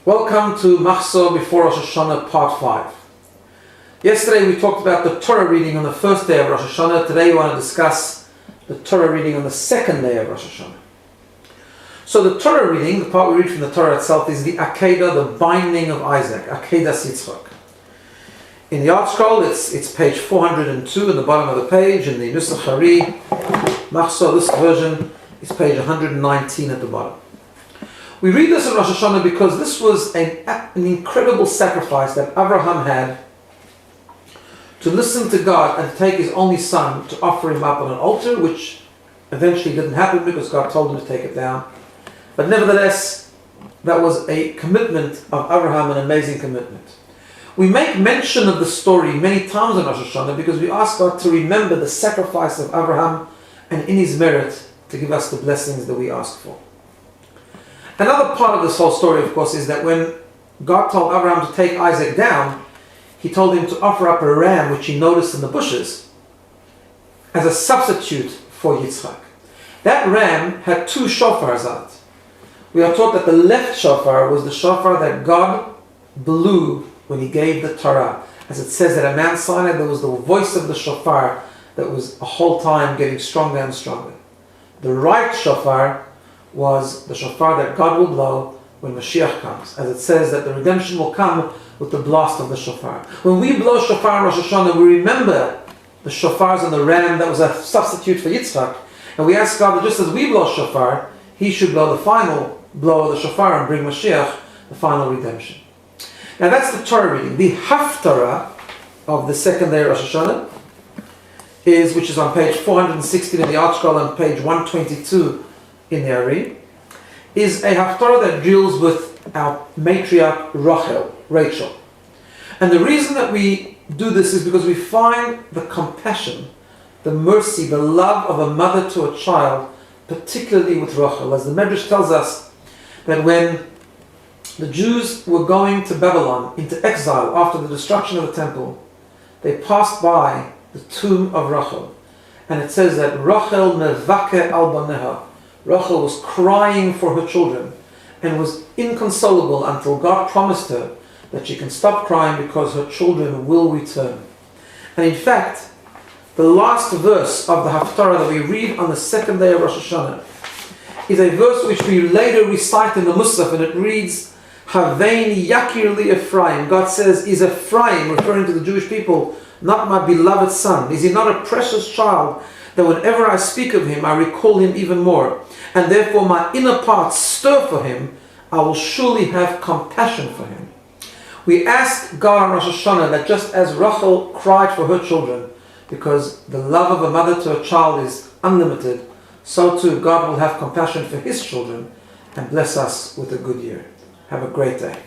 Welcome to Machzor before Rosh Hashana part 5. Yesterday we talked about the Torah reading on the first day of Rosh Hashana. Today we want to discuss the Torah reading on the second day of Rosh Hashana. So the Torah reading, the part we read from the Torah itself, is the Akedah, the binding of Isaac, Akedah Yitzchak. In the art scroll, it's page 402 at the bottom of the page. In the Nusach Hari, Machzor, this version, is page 119 at the bottom. We read this in Rosh Hashana because this was an incredible sacrifice that Abraham had to listen to God and to take his only son to offer him up on an altar, which eventually didn't happen because God told him to take it down. But nevertheless, that was a commitment of Abraham, an amazing commitment. We make mention of the story many times in Rosh Hashana because we ask God to remember the sacrifice of Abraham and in his merit to give us the blessings that we ask for. Another part of this whole story, of course, is that when God told Abraham to take Isaac down, he told him to offer up a ram which he noticed in the bushes as a substitute for Yitzchak. That ram had two shofars on it. We are taught that the left shofar was the shofar that God blew when he gave the Torah. As it says that at Mount Sinai there was the voice of the shofar that was a whole time getting stronger and stronger. The right shofar was the shofar that God will blow when Mashiach comes. As it says that the redemption will come with the blast of the shofar. When we blow shofar in Rosh Hashana, we remember the shofars and the ram that was a substitute for Yitzchak. And we ask God that just as we blow shofar, He should blow the final blow of the shofar and bring Mashiach, the final redemption. Now that's the Torah reading. The Haftarah of the second day of Rosh Hashanah which is on page 416 in the art scroll and page 122 in the Ari, is a Haftarah that deals with our matriarch Rachel. And the reason that we do this is because we find the compassion, the mercy, the love of a mother to a child, particularly with Rachel. As the Medrash tells us that when the Jews were going to Babylon into exile after the destruction of the temple, they passed by the tomb of Rachel. And it says that Rachel mevake al baneha. Rachel was crying for her children and was inconsolable until God promised her that she can stop crying because her children will return. And in fact, the last verse of the Haftarah that we read on the second day of Rosh Hashanah is a verse which we later recite in the Musaf, and it reads, Havein yakir li Ephraim. God says, is Ephraim, referring to the Jewish people, not my beloved son? Is he not a precious child that whenever I speak of him, I recall him even more? And therefore my inner parts stir for him. I will surely have compassion for him. We ask God on Rosh Hashanah that just as Rachel cried for her children, because the love of a mother to a child is unlimited, so too God will have compassion for His children and bless us with a good year. Have a great day.